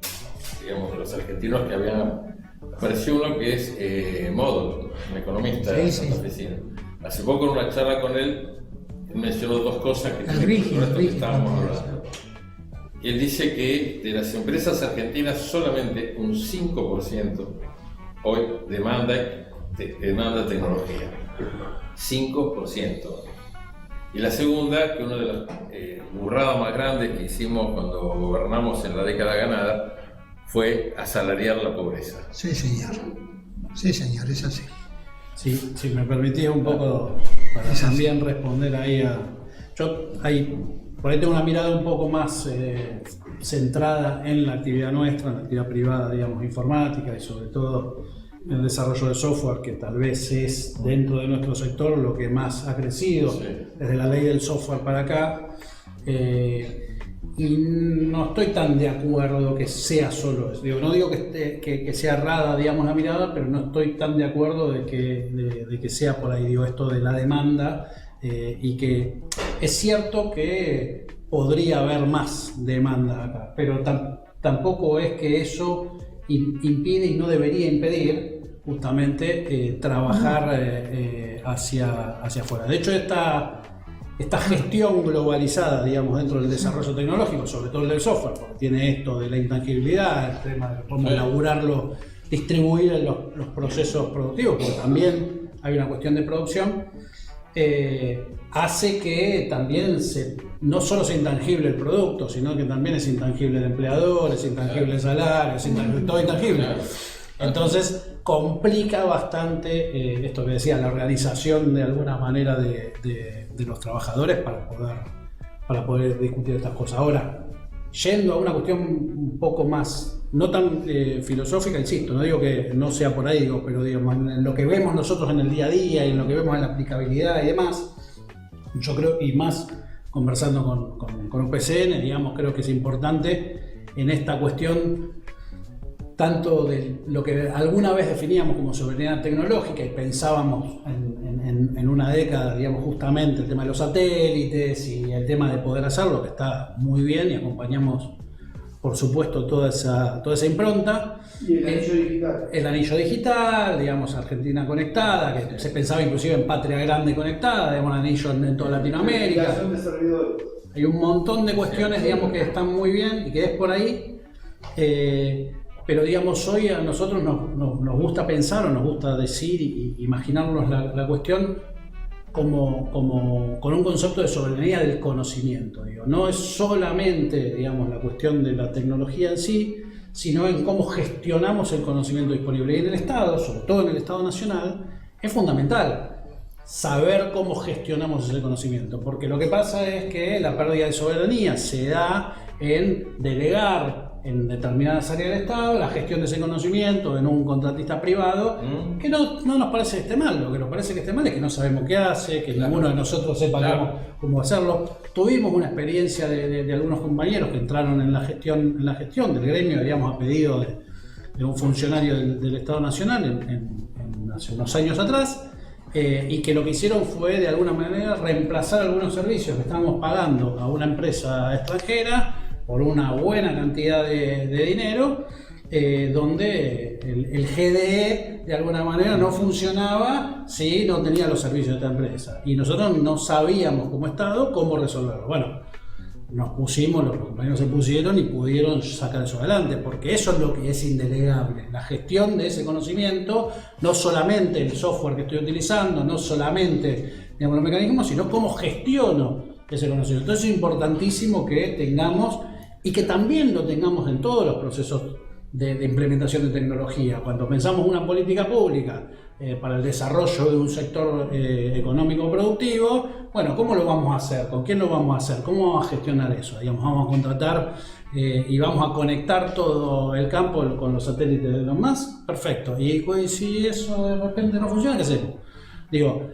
digamos, los argentinos que habían. Apareció uno que es Modo, un economista de Santa Oficina. Hace poco en una charla con él mencionó dos cosas que tienen esto que estábamos hablando. Él dice que de las empresas argentinas solamente un 5% hoy demanda tecnología. 5%. Y la segunda, que una de las burradas más grandes que hicimos cuando gobernamos en la década ganada fue asalariar la pobreza. Sí, señor. Sí, señor, es así. Sí, si me permitís un poco para también responder ahí por ahí tengo una mirada un poco más centrada en la actividad nuestra, en la actividad privada, digamos, informática y sobre todo en el desarrollo de software, que tal vez es dentro de nuestro sector lo que más ha crecido desde la ley del software para acá. Y no estoy tan de acuerdo que sea solo eso. No digo que sea errada, digamos, la mirada, pero no estoy tan de acuerdo de que sea por ahí, digo, esto de la demanda, y que es cierto que podría haber más demanda acá, pero tampoco es que eso impide y no debería impedir justamente trabajar hacia afuera. De hecho, esta gestión globalizada, digamos, dentro del desarrollo tecnológico, sobre todo el del software, porque tiene esto de la intangibilidad, el tema de cómo elaborarlo, distribuir en los procesos productivos, porque también hay una cuestión de producción, hace que también no solo sea intangible el producto, sino que también es intangible el empleador, es intangible el salario, es todo intangible. Entonces complica bastante esto que decía, la organización de alguna manera de los trabajadores para poder discutir estas cosas. Ahora, yendo a una cuestión un poco más, no tan filosófica, insisto, no digo que no sea por ahí, digo, pero digamos, en lo que vemos nosotros en el día a día y en lo que vemos en la aplicabilidad y demás, yo creo, y más conversando con UPCN, digamos, creo que es importante en esta cuestión tanto de lo que alguna vez definíamos como soberanía tecnológica y pensábamos en una década, digamos, justamente el tema de los satélites y el tema de poder hacerlo, que está muy bien y acompañamos, por supuesto, toda esa impronta. Y el anillo digital. El anillo digital, digamos, Argentina conectada, que se pensaba inclusive en Patria Grande conectada, digamos, un anillo en toda Latinoamérica. Hay un montón de cuestiones, digamos, que están muy bien y que es por ahí. Pero digamos, hoy a nosotros nos gusta pensar o nos gusta decir y imaginarnos la cuestión como con un concepto de soberanía del conocimiento. Digo. No es solamente, digamos, la cuestión de la tecnología en sí, sino en cómo gestionamos el conocimiento disponible. Y en el Estado, sobre todo en el Estado Nacional, es fundamental saber cómo gestionamos ese conocimiento, porque lo que pasa es que la pérdida de soberanía se da en delegar en determinadas áreas del Estado la gestión de ese conocimiento en un contratista privado, que no nos parece que esté mal. Lo que nos parece que esté mal es que no sabemos qué hace, que ninguno de nosotros sepa cómo hacerlo. Tuvimos una experiencia de algunos compañeros que entraron en la gestión del gremio, digamos, a pedido de un funcionario del Estado Nacional hace unos años atrás, y que lo que hicieron fue de alguna manera reemplazar algunos servicios que estábamos pagando a una empresa extranjera por una buena cantidad de dinero, donde el GDE de alguna manera no funcionaba si no tenía los servicios de esta empresa. Y nosotros no sabíamos como Estado cómo resolverlo. Bueno, nos pusimos, los compañeros se pusieron y pudieron sacar eso adelante, porque eso es lo que es indelegable, la gestión de ese conocimiento, no solamente el software que estoy utilizando, no solamente, digamos, los mecanismos, sino cómo gestiono ese conocimiento. Entonces es importantísimo que tengamos, y que también lo tengamos en todos los procesos de implementación de tecnología. Cuando pensamos una política pública para el desarrollo de un sector económico productivo, bueno, ¿cómo lo vamos a hacer? ¿Con quién lo vamos a hacer? ¿Cómo vamos a gestionar eso? Digamos, vamos a contratar y vamos a conectar todo el campo con los satélites de Elon Musk. Perfecto. Y si eso de repente no funciona, ¿qué hacemos? Digo,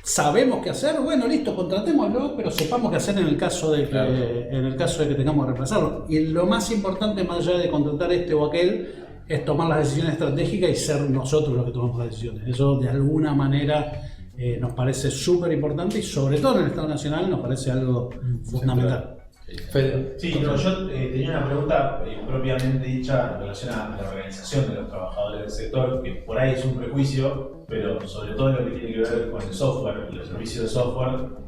¿sabemos qué hacer? Bueno, listo, contratémoslo, pero sepamos qué hacer en el caso de que tengamos que reemplazarlo. Y lo más importante, más allá de contratar este o aquel, es tomar las decisiones estratégicas y ser nosotros los que tomamos las decisiones. Eso de alguna manera nos parece súper importante y sobre todo en el Estado Nacional nos parece algo fundamental. Sí, yo tenía una pregunta propiamente dicha en relación a la organización de los trabajadores del sector, que por ahí es un prejuicio, pero sobre todo lo que tiene que ver con el software y los servicios de software.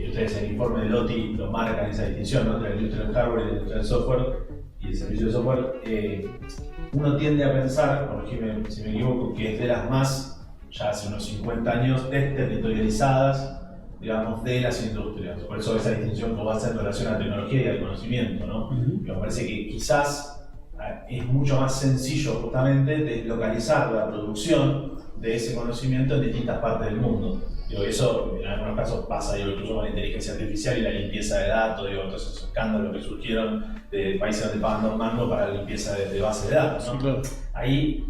Ustedes en el informe de LOTI lo marcan esa distinción, ¿no?, entre la industria del hardware y la industria del software y el servicio de software. Uno tiende a pensar, corregime si me equivoco, que es de las más, ya hace unos 50 años, desterritorializadas, digamos, de las industrias. Por eso esa distinción que va a hacer en relación a la tecnología y al conocimiento, ¿no? Me parece que quizás es mucho más sencillo justamente deslocalizar la producción de ese conocimiento en distintas partes del mundo. Digo, eso en algunos casos pasa, incluso con la inteligencia artificial y la limpieza de datos, todos esos escándalos que surgieron de países donde pagan 2 mangos para la limpieza de bases de datos, ¿no? Sí, claro. Ahí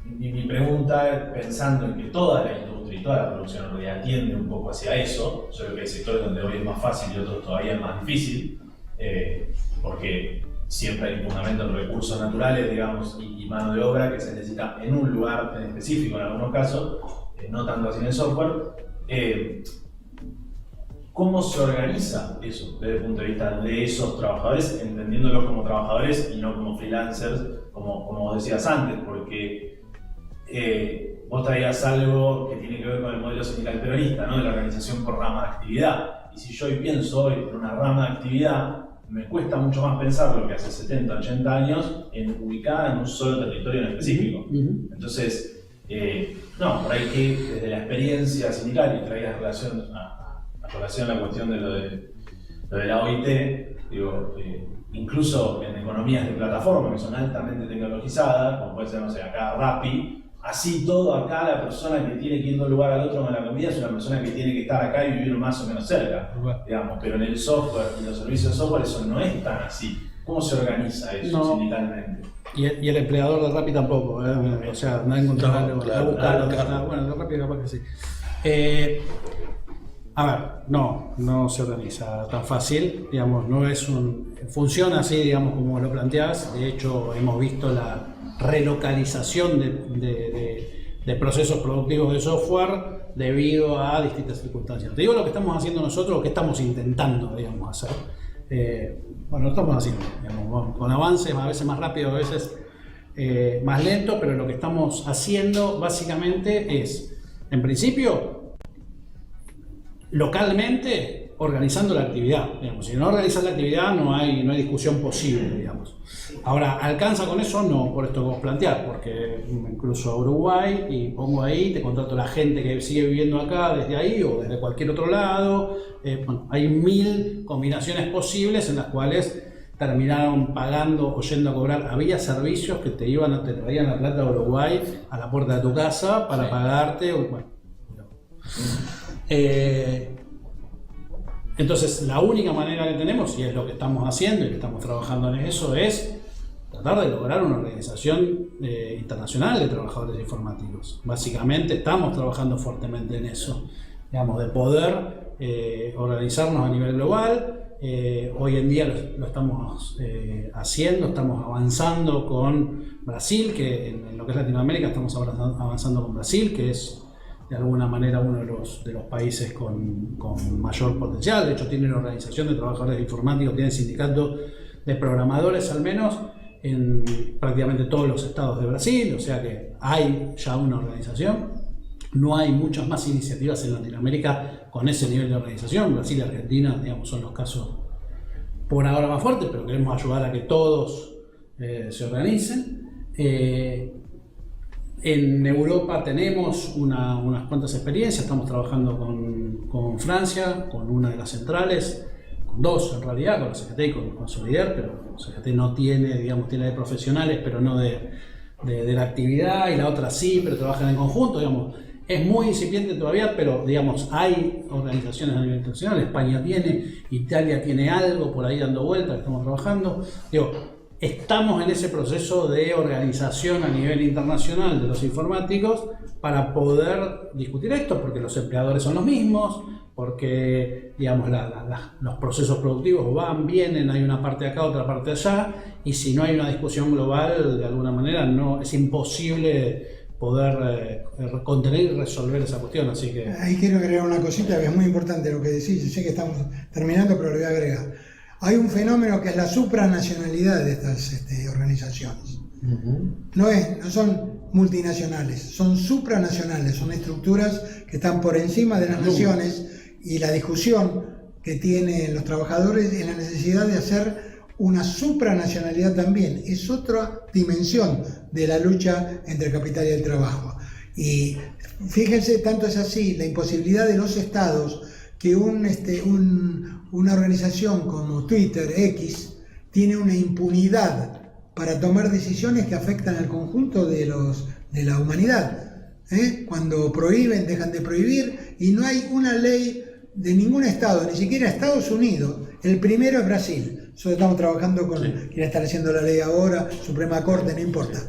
mi pregunta, pensando en que toda la industria y toda la producción en realidad tiende un poco hacia eso, solo que hay sectores donde hoy es más fácil y otros todavía es más difícil, porque siempre hay un fundamento en recursos naturales, digamos, y mano de obra que se necesita en un lugar en específico en algunos casos, no tanto así en el software. ¿Cómo se organiza eso desde el punto de vista de esos trabajadores, entendiéndolos como trabajadores y no como freelancers, como vos decías antes? Porque vos traías algo que tiene que ver con el modelo sindical peronista, ¿no? De la organización por rama de actividad. Y si yo hoy pienso hoy en una rama de actividad, me cuesta mucho más pensar lo que hace 70, 80 años en ubicada en un solo territorio en específico. Entonces, no, por ahí que desde la experiencia sindical y traías relación a la cuestión de lo de la OIT, digo, incluso en economías de plataforma que son altamente tecnologizadas, como puede ser, no sé, acá Rappi, así todo acá la persona que tiene que ir de un lugar al otro con la comida es una persona que tiene que estar acá y vivir más o menos cerca, digamos, pero en el software y los servicios de software eso no es tan así. ¿Cómo se organiza eso sindicalmente? Y el empleador de Rappi tampoco, o sea, no encontrar algo, buscarlo. Bueno, de Rappi capaz que sí. A ver, no se organiza tan fácil, digamos, no es funciona así, digamos, como lo planteás. De hecho, hemos visto la relocalización de procesos productivos de software debido a distintas circunstancias. Te digo lo que estamos haciendo nosotros, lo que estamos intentando, digamos, hacer. Bueno, lo estamos haciendo, digamos, con avances a veces más rápido, a veces más lento, pero lo que estamos haciendo básicamente es, en principio, localmente organizando la actividad, digamos. Si no organizas la actividad no hay discusión posible, digamos. Ahora, ¿alcanza con eso? No, por esto que vos planteás, porque incluso a Uruguay, y pongo ahí, te contrato a la gente que sigue viviendo acá desde ahí o desde cualquier otro lado. Bueno, hay 1000 combinaciones posibles en las cuales terminaron pagando o yendo a cobrar. Había servicios que te traían la plata de Uruguay a la puerta de tu casa para pagarte. Bueno, entonces, la única manera que tenemos, y es lo que estamos haciendo y que estamos trabajando en eso, es tratar de lograr una organización internacional de trabajadores informáticos. Básicamente estamos trabajando fuertemente en eso, digamos, de poder organizarnos a nivel global. Hoy en día lo estamos haciendo, estamos avanzando con Brasil, que en lo que es Latinoamérica estamos avanzando con Brasil, que es de alguna manera uno de los países con mayor potencial. De hecho, tiene una organización de trabajadores informáticos, tiene sindicato de programadores al menos en prácticamente todos los estados de Brasil, o sea que hay ya una organización. No hay muchas más iniciativas en Latinoamérica con ese nivel de organización. Brasil y Argentina, digamos, son los casos por ahora más fuertes, pero queremos ayudar a que todos se organicen. En Europa tenemos unas cuantas experiencias, estamos trabajando con Francia, con una de las centrales, con dos en realidad, con la CGT y con Solidaire, pero la CGT no tiene, digamos, tiene de profesionales, pero no de la actividad, y la otra sí, pero trabajan en conjunto, digamos. Es muy incipiente todavía, pero digamos, hay organizaciones a nivel internacional. España tiene, Italia tiene algo por ahí dando vueltas, estamos trabajando. Digo, estamos en ese proceso de organización a nivel internacional de los informáticos para poder discutir esto, porque los empleadores son los mismos, porque digamos, los procesos productivos van, vienen, hay una parte acá, otra parte allá, y si no hay una discusión global, de alguna manera es imposible poder contener y resolver esa cuestión, así que... Ahí quiero agregar una cosita que es muy importante lo que decís, yo sé que estamos terminando, pero lo voy a agregar. Hay un fenómeno que es la supranacionalidad de estas organizaciones. No son multinacionales, son supranacionales, son estructuras que están por encima de las naciones, y la discusión que tienen los trabajadores es la necesidad de hacer una supranacionalidad también. Es otra dimensión de la lucha entre el capital y el trabajo. Y fíjense, tanto es así la imposibilidad de los estados que una organización como Twitter, X, tiene una impunidad para tomar decisiones que afectan al conjunto de la humanidad. Cuando prohíben, dejan de prohibir, y no hay una ley de ningún estado, ni siquiera Estados Unidos. El primero es Brasil. Nosotros estamos trabajando con quien está haciendo la ley ahora, Suprema Corte, no importa.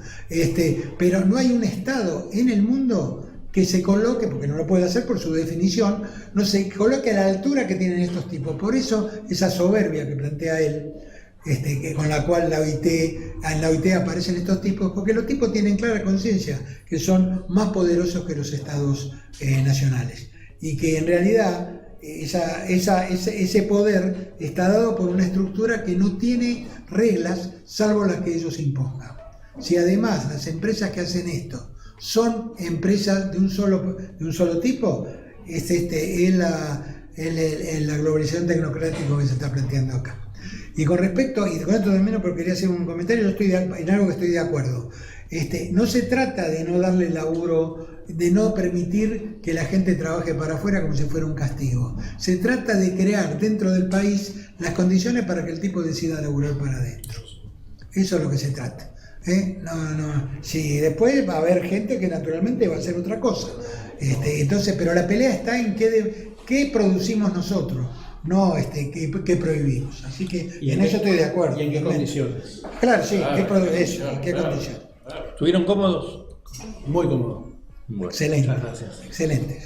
Pero no hay un estado en el mundo que se coloque, porque no lo puede hacer por su definición, no se coloque a la altura que tienen estos tipos. Por eso esa soberbia que plantea él, con la cual en la OIT aparecen estos tipos, porque los tipos tienen clara conciencia que son más poderosos que los estados nacionales, y que en realidad ese poder está dado por una estructura que no tiene reglas salvo las que ellos impongan. Si además las empresas que hacen esto son empresas de un solo tipo, es la globalización tecnocrática que se está planteando acá. Y con respecto, y con esto termino porque quería hacer un comentario, yo estoy en algo que estoy de acuerdo. No se trata de no darle laburo, de no permitir que la gente trabaje para afuera como si fuera un castigo. Se trata de crear dentro del país las condiciones para que el tipo decida laburar para adentro. Eso es lo que se trata. Sí, después va a haber gente que naturalmente va a hacer otra cosa. Entonces, pero la pelea está en qué producimos nosotros, no qué prohibimos. Así que en eso estoy de acuerdo. ¿Y en qué condiciones? Claro, sí, ¿en qué condiciones? ¿Estuvieron cómodos? Muy cómodo. Bueno. Excelente. Muchas gracias. Excelente.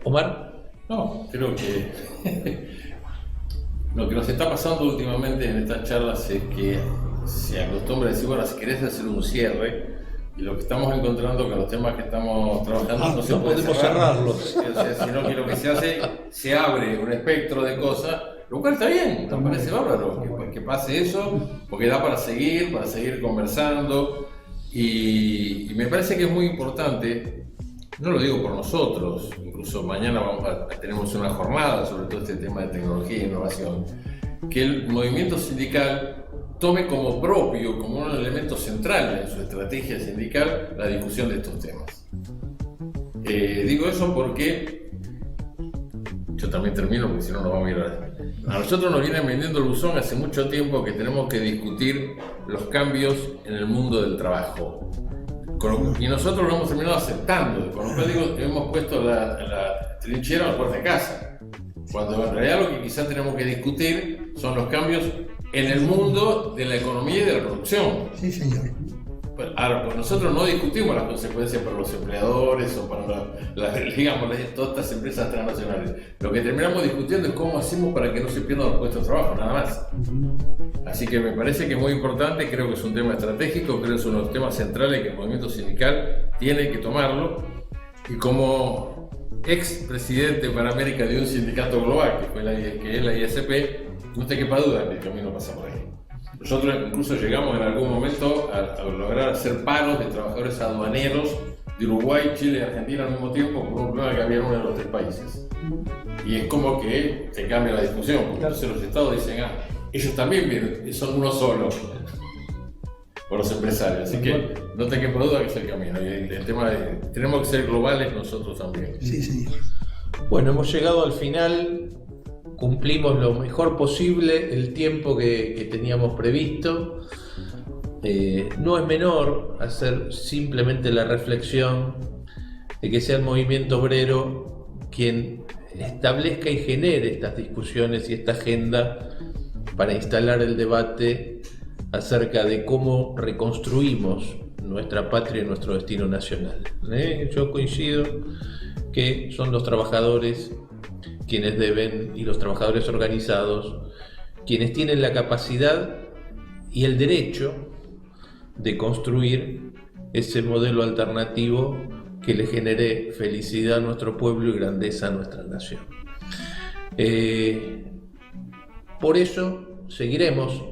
Omar. No, creo que lo que nos está pasando últimamente en estas charlas es que se acostumbra a decir, bueno, si querés hacer un cierre, y lo que estamos encontrando con los temas que estamos trabajando no se puede podemos cerrarlos. O sea, sino que lo que se hace, se abre un espectro de cosas, lo cual está bien, me parece bárbaro que pase eso, porque da para seguir conversando, y me parece que es muy importante, no lo digo por nosotros, incluso mañana tenemos una jornada sobre todo este tema de tecnología e innovación, que el movimiento sindical tome como propio, como un elemento central en su estrategia sindical, la discusión de estos temas. Digo eso porque, yo también termino porque si no nos vamos a ir a nosotros nos vienen vendiendo el buzón hace mucho tiempo que tenemos que discutir los cambios en el mundo del trabajo. Y nosotros lo hemos terminado aceptando, con lo cual digo, hemos puesto la trinchera a la puerta de casa. Cuando en realidad lo que quizás tenemos que discutir son los cambios en el mundo de la economía y de la producción. Sí, señor. Ahora, pues nosotros no discutimos las consecuencias para los empleadores o para todas estas empresas transnacionales. Lo que terminamos discutiendo es cómo hacemos para que no se pierdan los puestos de trabajo, nada más. Así que me parece que es muy importante, creo que es un tema estratégico, creo que es uno de los temas centrales que el movimiento sindical tiene que tomarlo. Y como ex presidente para América de un sindicato global, que es la ISP, no te quepa duda que el camino pasa por ahí. Nosotros incluso llegamos en algún momento a lograr hacer paros de trabajadores aduaneros de Uruguay, Chile y Argentina al mismo tiempo por un problema que había en uno de los tres países. Y es como que se cambia la discusión, porque entonces los estados dicen, ellos también vienen, son uno solo, por los empresarios. Así que no te quepa duda que es el camino. Y el tema de tenemos que ser globales nosotros también. Sí, señor. Bueno, hemos llegado al final. Cumplimos lo mejor posible el tiempo que teníamos previsto. No es menor hacer simplemente la reflexión de que sea el movimiento obrero quien establezca y genere estas discusiones y esta agenda para instalar el debate acerca de cómo reconstruimos nuestra patria y nuestro destino nacional. Yo coincido que son los trabajadores quienes deben, y los trabajadores organizados, quienes tienen la capacidad y el derecho de construir ese modelo alternativo que le genere felicidad a nuestro pueblo y grandeza a nuestra nación. Por eso seguiremos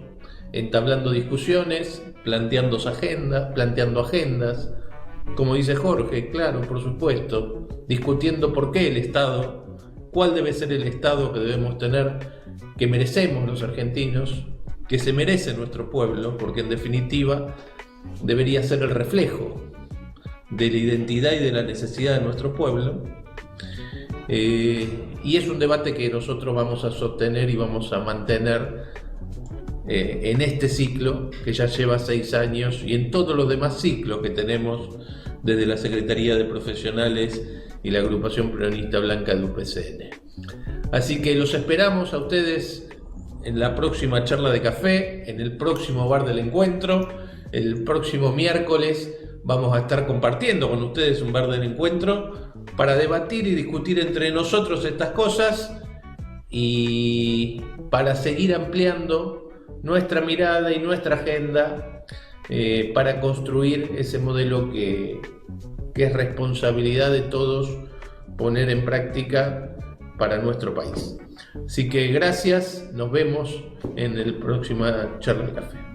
entablando discusiones, planteando agendas, como dice Jorge, claro, por supuesto, discutiendo por qué el Estado, cuál debe ser el Estado que debemos tener, que merecemos los argentinos, que se merece nuestro pueblo, porque en definitiva debería ser el reflejo de la identidad y de la necesidad de nuestro pueblo. Y es un debate que nosotros vamos a sostener y vamos a mantener en este ciclo que ya lleva 6 años y en todos los demás ciclos que tenemos desde la Secretaría de Profesionales y la Agrupación Peronista Blanca de UPCN. Así que los esperamos a ustedes en la próxima charla de café, en el próximo bar del encuentro. El próximo miércoles vamos a estar compartiendo con ustedes un bar del encuentro para debatir y discutir entre nosotros estas cosas y para seguir ampliando nuestra mirada y nuestra agenda para construir ese modelo que es responsabilidad de todos poner en práctica para nuestro país. Así que gracias, nos vemos en la próxima charla de café.